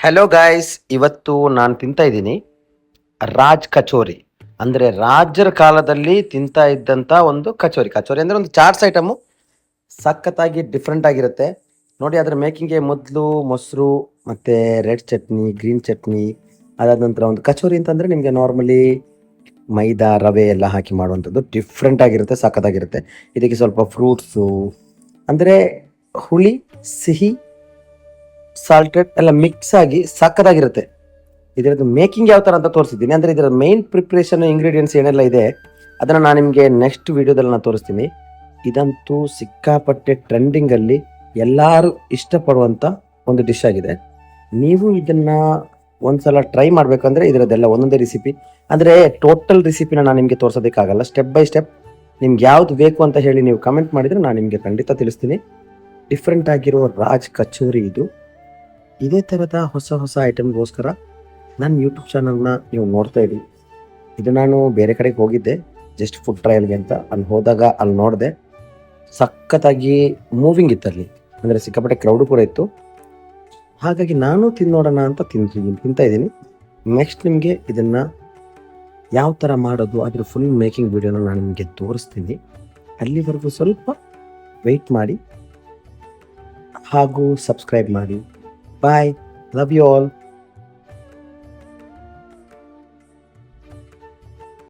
Hello guys, ಇವತ್ತು ನಾನು ತಿಂತಾ ಇದ್ದೀನಿ ರಾಜ್ ಕಚೋರಿ. ಅಂದರೆ ರಾಜರ ಕಾಲದಲ್ಲಿ ತಿಂತಾ ಇದ್ದಂಥ ಒಂದು ಕಚೋರಿ. ಕಚೋರಿ ಅಂದರೆ ಒಂದು ಚಾಟ್ಸ್ ಐಟಮು, ಸಖತ್ತಾಗಿ ಡಿಫ್ರೆಂಟ್ ಆಗಿರುತ್ತೆ. ನೋಡಿ, ಅದರ ಮೇಕಿಂಗ್ಗೆ ಮೊದಲು ಮೊಸರು ಮತ್ತು ರೆಡ್ ಚಟ್ನಿ, ಗ್ರೀನ್ ಚಟ್ನಿ, ಅದಾದ ನಂತರ ಒಂದು ಕಚೋರಿ ಅಂತಂದರೆ ನಿಮಗೆ ನಾರ್ಮಲಿ ಮೈದಾ ರವೆ ಎಲ್ಲ ಹಾಕಿ ಮಾಡುವಂಥದ್ದು ಡಿಫ್ರೆಂಟ್ ಆಗಿರುತ್ತೆ, ಸಖತ್ತಾಗಿರುತ್ತೆ. ಇದಕ್ಕೆ ಸ್ವಲ್ಪ ಫ್ರೂಟ್ಸು ಅಂದರೆ ಹುಳಿ, ಸಿಹಿ, ಸಾಲ್ಟೆಡ್ ಎಲ್ಲ ಮಿಕ್ಸ್ ಆಗಿ ಸಕ್ಕತ್ತಾಗಿರುತ್ತೆ. ಇದರದ್ದು ಮೇಕಿಂಗ್ ಯಾವ ಥರ ಅಂತ ತೋರಿಸಿದ್ದೀನಿ. ಅಂದರೆ ಇದರ ಮೇನ್ ಪ್ರಿಪ್ರೇಷನ್ ಇಂಗ್ರೀಡಿಯೆಂಟ್ಸ್ ಏನೆಲ್ಲ ಇದೆ ಅದನ್ನು ನಾನು ನಿಮಗೆ ನೆಕ್ಸ್ಟ್ ವೀಡಿಯೋದಲ್ಲಿ ನಾನು ತೋರಿಸ್ತೀನಿ. ಇದಂತೂ ಸಿಕ್ಕಾಪಟ್ಟೆ ಟ್ರೆಂಡಿಂಗಲ್ಲಿ ಎಲ್ಲರೂ ಇಷ್ಟಪಡುವಂಥ ಒಂದು ಡಿಶ್ ಆಗಿದೆ. ನೀವು ಇದನ್ನು ಒಂದ್ಸಲ ಟ್ರೈ ಮಾಡಬೇಕಂದ್ರೆ ಇದರದ್ದೆಲ್ಲ ಒಂದೊಂದೇ ರೆಸಿಪಿ, ಅಂದರೆ ಟೋಟಲ್ ರೆಸಿಪಿನ ನಾನು ನಿಮಗೆ ತೋರಿಸೋದಕ್ಕಾಗಲ್ಲ. ಸ್ಟೆಪ್ ಬೈ ಸ್ಟೆಪ್ ನಿಮ್ಗೆ ಯಾವ್ದು ಬೇಕು ಅಂತ ಹೇಳಿ ನೀವು ಕಮೆಂಟ್ ಮಾಡಿದರೆ ನಾನು ನಿಮಗೆ ಖಂಡಿತ ತಿಳಿಸ್ತೀನಿ. ಡಿಫ್ರೆಂಟ್ ಆಗಿರೋ ರಾಜ್ ಕಚೋರಿ ಇದು. ಇದೇ ಥರದ ಹೊಸ ಹೊಸ ಐಟಮ್ಗೋಸ್ಕರ ನನ್ನ ಯೂಟ್ಯೂಬ್ ಚಾನಲ್ನ ನೀವು ನೋಡ್ತಾ ಇರಿ. ಇದು ನಾನು ಬೇರೆ ಕಡೆಗೆ ಹೋಗಿದ್ದೆ ಜಸ್ಟ್ ಫುಡ್ ಟ್ರಯಲ್ಗೆ ಅಂತ. ಅಲ್ಲಿ ಹೋದಾಗ ಅಲ್ಲಿ ನೋಡಿದೆ, ಸಖತ್ತಾಗಿ ಮೂವಿಂಗ್ ಇತ್ತಲ್ಲಿ, ಅಂದರೆ ಸಿಕ್ಕಾಪಟ್ಟೆ ಕ್ರೌಡು ಕೂಡ ಇತ್ತು. ಹಾಗಾಗಿ ನಾನು ತಿನ್ನೋಣ ಅಂತ ತಿಂತಾ ಇದ್ದೀನಿ. ನೆಕ್ಸ್ಟ್ ನಿಮಗೆ ಇದನ್ನು ಯಾವ ಥರ ಮಾಡೋದು ಅದ್ರ ಫುಲ್ ಮೇಕಿಂಗ್ ವಿಡಿಯೋನ ನಾನು ನಿಮಗೆ ತೋರಿಸ್ತೀನಿ. ಅಲ್ಲಿವರೆಗೂ ಸ್ವಲ್ಪ ವೆಯ್ಟ್ ಮಾಡಿ ಹಾಗೂ ಸಬ್ಸ್ಕ್ರೈಬ್ ಮಾಡಿ. ಬಾಯ್, ಲವ್ ಯು ಆಲ್.